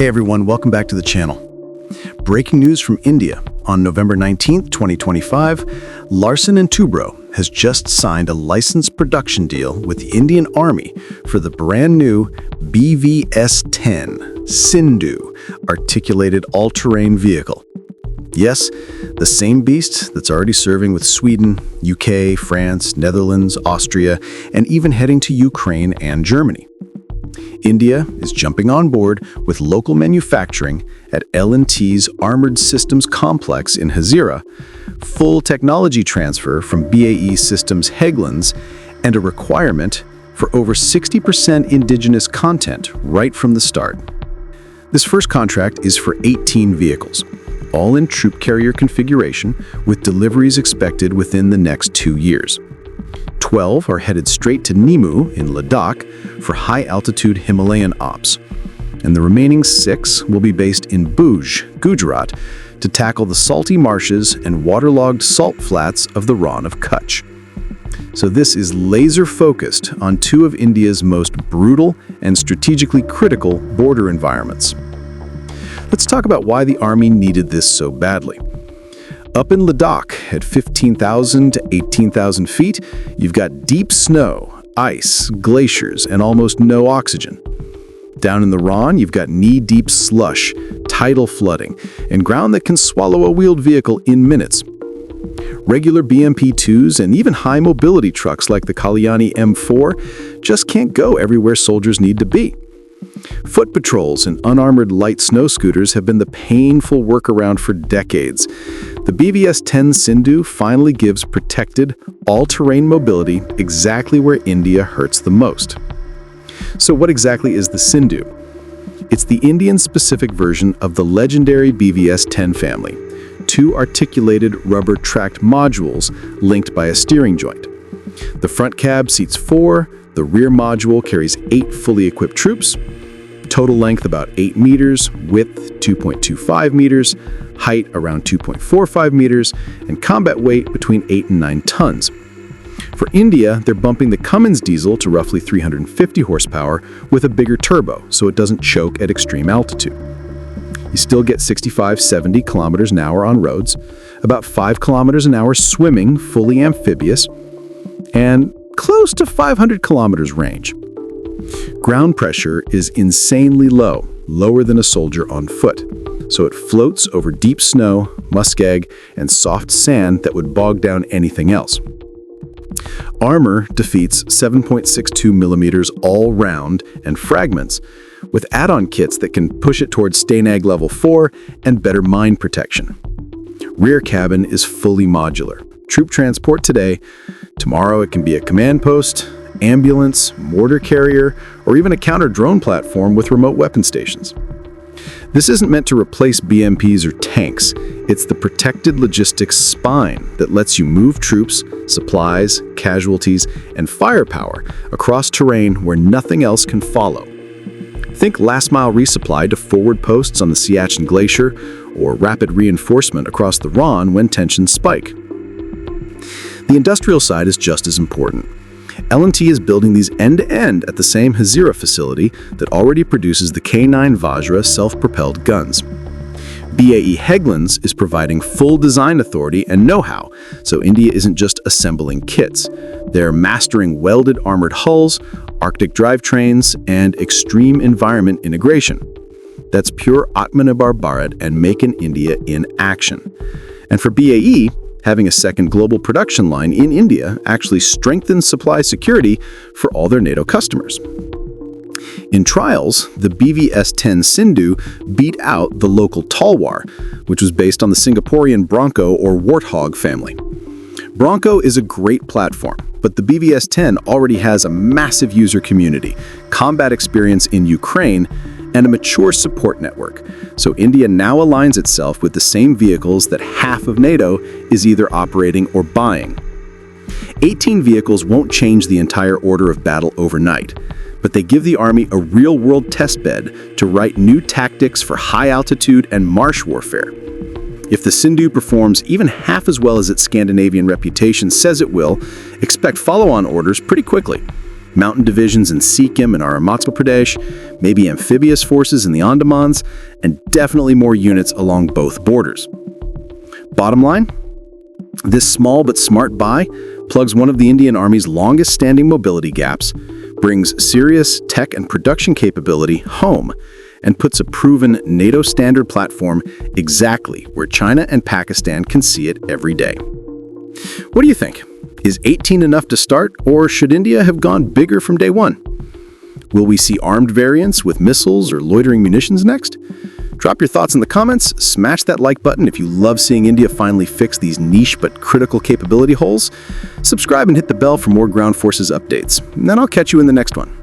Hey everyone, welcome back to the channel. Breaking news from India. On November 19th, 2025, Larsen & Toubro has just signed a licensed production deal with the Indian Army for the brand new BvS10 Sindhu articulated all-terrain vehicle. Yes, the same beast that's already serving with Sweden, UK, France, Netherlands, Austria, and even heading to Ukraine and Germany. India is jumping on board with local manufacturing at L&T's Armored Systems Complex in Hazira, full technology transfer from BAE Systems Hägglunds, and a requirement for over 60% indigenous content right from the start. This first contract is for 18 vehicles, all in troop carrier configuration, with deliveries expected within the next 2 years. 12 are headed straight to Nimmu in Ladakh for high-altitude Himalayan ops, and the remaining 6 will be based in Bhuj, Gujarat, to tackle the salty marshes and waterlogged salt flats of the Rann of Kutch. So this is laser-focused on 2 of India's most brutal and strategically critical border environments. Let's talk about why the Army needed this so badly. Up in Ladakh, at 15,000 to 18,000 feet, you've got deep snow, ice, glaciers, and almost no oxygen. Down in the Rann, you've got knee-deep slush, tidal flooding, and ground that can swallow a wheeled vehicle in minutes. Regular BMP-2s and even high-mobility trucks like the Kalyani M4 just can't go everywhere soldiers need to be. Foot patrols and unarmored light snow scooters have been the painful workaround for decades. The BvS10 Sindhu finally gives protected, all-terrain mobility exactly where India hurts the most. So what exactly is the Sindhu? It's the Indian-specific version of the legendary BvS10 family, 2 articulated rubber-tracked modules linked by a steering joint. The front cab seats 4, the rear module carries 8 fully equipped troops, total length about 8 meters, width 2.25 meters, height around 2.45 meters, and combat weight between 8 and 9 tons. For India, they're bumping the Cummins diesel to roughly 350 horsepower with a bigger turbo so it doesn't choke at extreme altitude. You still get 65-70 kilometers an hour on roads, about 5 kilometers an hour swimming, fully amphibious, and close to 500 kilometers range. Ground pressure is insanely low, lower than a soldier on foot, so it floats over deep snow, muskeg, and soft sand that would bog down anything else. Armor defeats 7.62 millimeters all round and fragments, with add-on kits that can push it towards Stanag level 4 and better mine protection. Rear cabin is fully modular. Troop transport today, tomorrow it can be a command post, ambulance, mortar carrier, or even a counter-drone platform with remote weapon stations. This isn't meant to replace BMPs or tanks. It's the protected logistics spine that lets you move troops, supplies, casualties, and firepower across terrain where nothing else can follow. Think last-mile resupply to forward posts on the Siachen Glacier, or rapid reinforcement across the Rann when tensions spike. The industrial side is just as important. L&T is building these end-to-end at the same Hazira facility that already produces the K9 Vajra self-propelled guns. BAE Hägglunds is providing full design authority and know-how, so India isn't just assembling kits. They're mastering welded armored hulls, Arctic drivetrains, and extreme environment integration. That's pure Atmanirbhar Bharat and Make in India in action. And for BAE, having a second global production line in India actually strengthens supply security for all their NATO customers. In trials, the BvS10 Sindhu beat out the local Talwar, which was based on the Singaporean Bronco or Warthog family. Bronco is a great platform, but the BvS10 already has a massive user community, combat experience in Ukraine, and a mature support network. So India now aligns itself with the same vehicles that half of NATO is either operating or buying. 18 vehicles won't change the entire order of battle overnight, but they give the Army a real-world testbed to write new tactics for high-altitude and marsh warfare. If the Sindhu performs even half as well as its Scandinavian reputation says it will, expect follow-on orders pretty quickly. mountain divisions in Sikkim and Arunachal Pradesh, maybe amphibious forces in the Andamans, and definitely more units along both borders. Bottom line, this small but smart buy plugs one of the Indian Army's longest-standing mobility gaps, brings serious tech and production capability home, and puts a proven NATO standard platform exactly where China and Pakistan can see it every day. What do you think? Is 18 enough to start, or should India have gone bigger from day one? Will we see armed variants with missiles or loitering munitions next? Drop your thoughts in the comments, smash that like button if you love seeing India finally fix these niche but critical capability holes. Subscribe and hit the bell for more ground forces updates. And then I'll catch you in the next one.